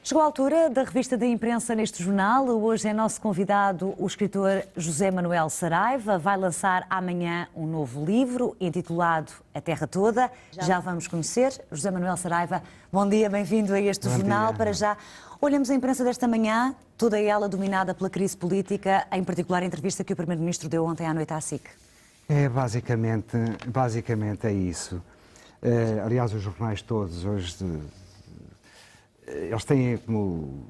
Chegou a altura da revista da imprensa neste jornal. Hoje é nosso convidado o escritor José Manuel Saraiva. Vai lançar amanhã um novo livro intitulado A Terra Toda. Já vamos conhecer. José Manuel Saraiva, bom dia, bem-vindo a este jornal. Para já, olhamos a imprensa desta manhã, toda ela dominada pela crise política, em particular a entrevista que o Primeiro-Ministro deu ontem à noite à SIC. Basicamente é isso. Aliás, os jornais todos hoje... Eles têm como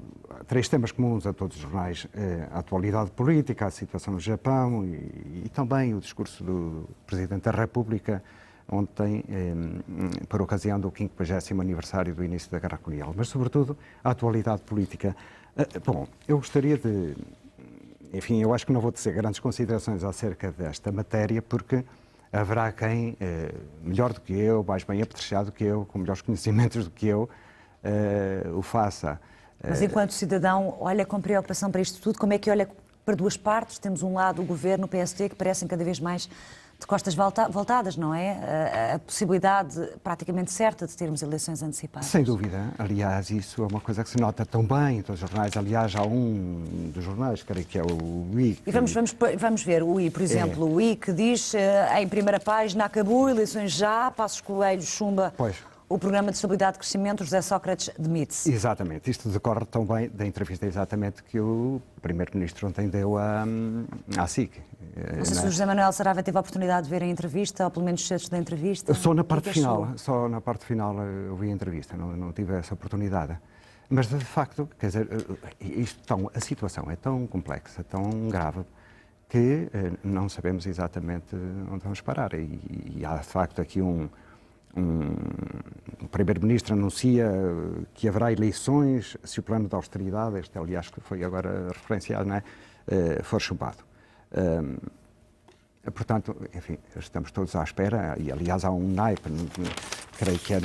três temas comuns a todos os jornais: a atualidade política, a situação no Japão e também o discurso do Presidente da República ontem, por ocasião do 50º aniversário do início da Guerra Colonial. Mas, sobretudo, a atualidade política. Bom, eu gostaria de... Enfim, eu acho que não vou tecer grandes considerações acerca desta matéria, porque haverá quem, melhor do que eu, mais bem apetrechado do que eu, com melhores conhecimentos do que eu, o faça. Mas enquanto cidadão, olha com preocupação para isto tudo, como é que olha para duas partes? Temos um lado o Governo, o PSD, que parecem cada vez mais de costas voltadas, não é? A possibilidade praticamente certa de termos eleições antecipadas. Sem dúvida. Aliás, isso é uma coisa que se nota tão bem em todos os jornais. Aliás, há um dos jornais, creio que é o I. E vamos ver o I, por exemplo, o I que diz em primeira página: acabou, eleições já, Passos Coelho chumba. Pois. O Programa de Estabilidade e Crescimento, José Sócrates demite-se. Exatamente. Isto decorre tão bem da entrevista exatamente que o Primeiro-Ministro ontem deu à SIC. Não sei se o José Manuel Saraiva teve a oportunidade de ver a entrevista, ou pelo menos certos da entrevista. Só na parte final eu vi a entrevista, não tive essa oportunidade. Mas, de facto, quer dizer, a situação é tão complexa, tão grave, que não sabemos exatamente onde vamos parar. E há, de facto, aqui o Primeiro-Ministro anuncia que haverá eleições se o plano de austeridade, este aliás que foi agora referenciado, não é, for chumbado. Portanto, enfim, estamos todos à espera, e aliás há um naipe, creio que é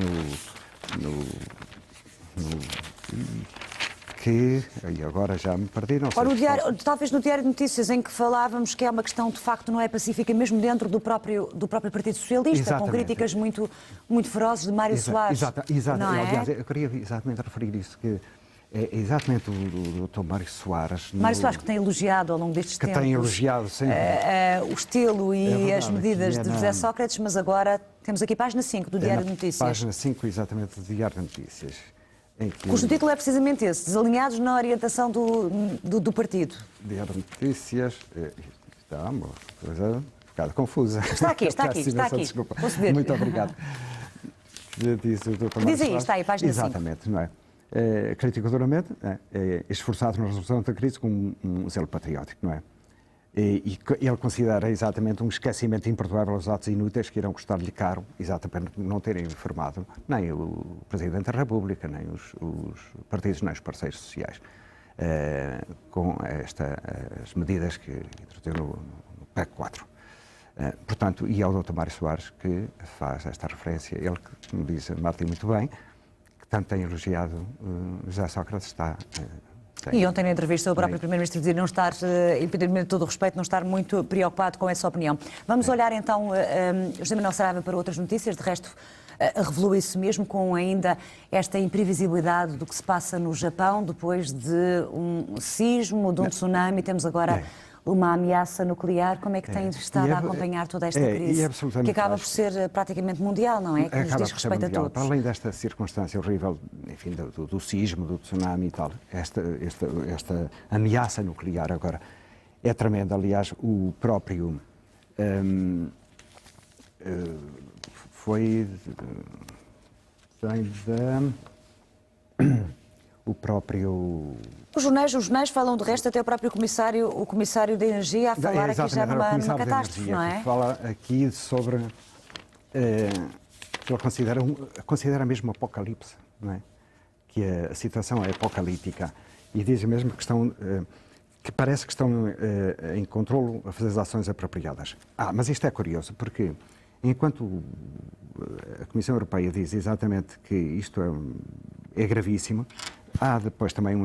e agora já me perdi, não sei. Ora, talvez no Diário de Notícias, em que falávamos que é uma questão de facto não é pacífica, mesmo dentro do próprio Partido Socialista, exatamente, com críticas muito ferozes de Mário Soares. Exatamente. Não é? Aliás, eu queria exatamente referir isso, que é exatamente o Dr. Mário Soares. Mário Soares, que tem elogiado ao longo destes tempos. Que tem elogiado sempre. O estilo e verdade, as medidas de José Sócrates, mas agora temos aqui página 5 do Diário de Notícias. Página 5, exatamente, do Diário de Notícias. Cujo título é precisamente esse: desalinhados na orientação do partido. Diário de Notícias, está uma coisa um bocado confusa. Está aqui. Desculpa. Posso ver? Muito obrigado. Diz aí, está aí, página 5. Exatamente, não é? Critica duramente, esforçado na resolução da crise com um zelo patriótico, não é? E ele considera exatamente um esquecimento imperdoável aos atos inúteis que irão custar-lhe caro, exatamente por não terem informado nem o Presidente da República, nem os partidos, nem os parceiros sociais, com as medidas que introduziu no PEC 4. Portanto, e ao Dr. Mário Soares, que faz esta referência, ele que, como diz Martim muito bem, que tanto tem elogiado José Sócrates, está... E ontem na entrevista o próprio Primeiro-Ministro dizia não estar, independentemente de todo o respeito, não estar muito preocupado com essa opinião. Vamos olhar então, José Manuel Saraiva, para outras notícias. De resto, revelou isso mesmo, com ainda esta imprevisibilidade do que se passa no Japão, depois de um sismo, de um tsunami. Temos agora uma ameaça nuclear. Como é que tem estado a acompanhar toda esta crise? Que acaba por ser praticamente mundial, não é? Que nos diz respeito a todos. Para além desta circunstância horrível, enfim, do sismo, do tsunami e tal, esta ameaça nuclear agora é tremenda. Aliás, o próprio o próprio... Os jornais falam, de resto, até o próprio comissário da Energia a falar aqui já numa catástrofe, não é? Fala aqui sobre... que ele considera mesmo apocalipse, não é? Que a situação é apocalíptica. E diz mesmo que parece que estão em controlo a fazer as ações apropriadas. Mas isto é curioso, porque enquanto a Comissão Europeia diz exatamente que isto é gravíssimo, há depois também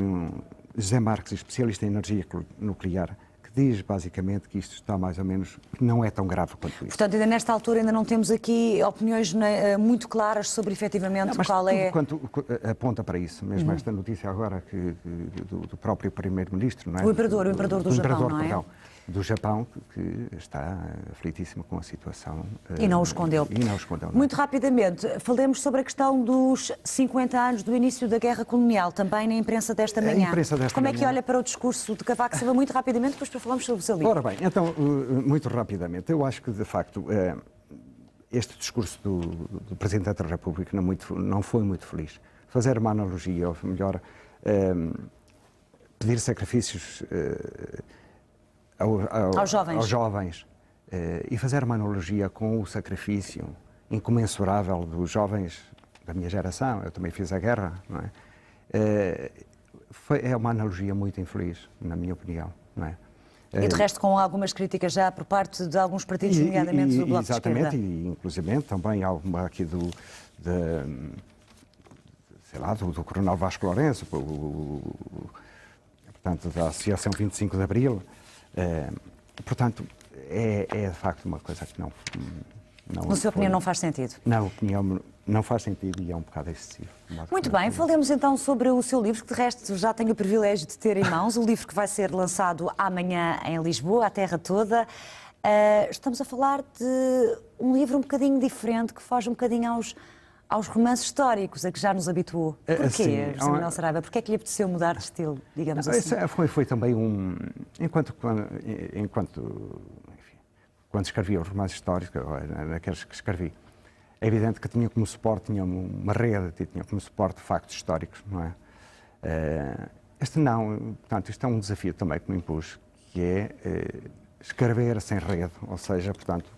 José Marques, especialista em energia nuclear, que que diz basicamente que isto está mais ou menos, não é tão grave quanto isso. Portanto, ainda nesta altura ainda não temos aqui opiniões muito claras sobre efetivamente Mas qual é... quanto aponta para isso, mesmo esta notícia agora do próprio primeiro-ministro, não é? O imperador do Japão, não é? Perdão, do Japão, que está aflitíssimo com a situação. E não o escondeu. Não. Muito rapidamente, falemos sobre a questão dos 50 anos do início da Guerra Colonial, também na imprensa desta manhã. Como é que olha para o discurso de Cavaco Silva, muito rapidamente, depois para falarmos sobre o seu livro? Ora bem, então, muito rapidamente, eu acho que, de facto, este discurso do Presidente da República não foi muito feliz. Fazer uma analogia, ou melhor, pedir sacrifícios aos jovens e fazer uma analogia com o sacrifício incomensurável dos jovens da minha geração. Eu também fiz a guerra, não é? É uma analogia muito infeliz, na minha opinião, não é? E de resto com algumas críticas já por parte de alguns partidos, nomeadamente do Bloco de Esquerda. Exatamente, e inclusive também alguma aqui do Coronel Vasco Lourenço, portanto, da Associação 25 de Abril. Portanto, é de facto uma coisa que não... Na sua opinião, não faz sentido? Na opinião, não faz sentido e é um bocado excessivo. Muito bem, falemos então sobre o seu livro, que de resto já tenho o privilégio de ter em mãos, o livro que vai ser lançado amanhã em Lisboa, a terra toda. Estamos a falar de um livro um bocadinho diferente, que foge um bocadinho aos romances históricos, a que já nos habituou. Porquê, José Manuel Saraiva? Porquê é que lhe apeteceu mudar de estilo, digamos assim? Foi também quando escrevi os romances históricos, naqueles que escrevi, é evidente que tinha como suporte, tinha uma rede, tinha como suporte factos históricos, não é? Este não, portanto, isto é um desafio também que me impus, que é escrever sem rede, ou seja, portanto,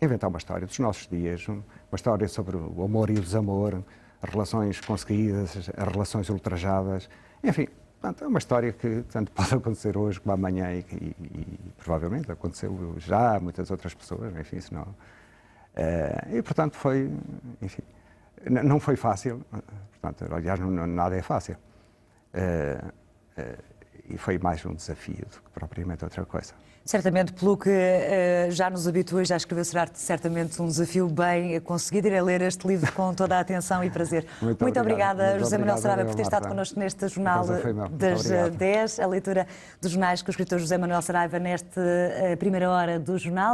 inventar uma história dos nossos dias, uma história sobre o amor e o desamor, as relações conseguidas, as relações ultrajadas, enfim, portanto, é uma história que tanto pode acontecer hoje como amanhã e provavelmente aconteceu já a muitas outras pessoas, enfim, senão... e, portanto, foi, enfim, não foi fácil, portanto, aliás, nada é fácil. E foi mais um desafio do que propriamente outra coisa. Certamente, pelo que já nos habitua e já escreveu, será certamente um desafio bem conseguido. Irei ler este livro com toda a atenção e prazer. Muito obrigada, José Manuel Saraiva, por ter estado connosco neste Jornal das 10, a leitura dos jornais com o escritor José Manuel Saraiva nesta primeira hora do jornal.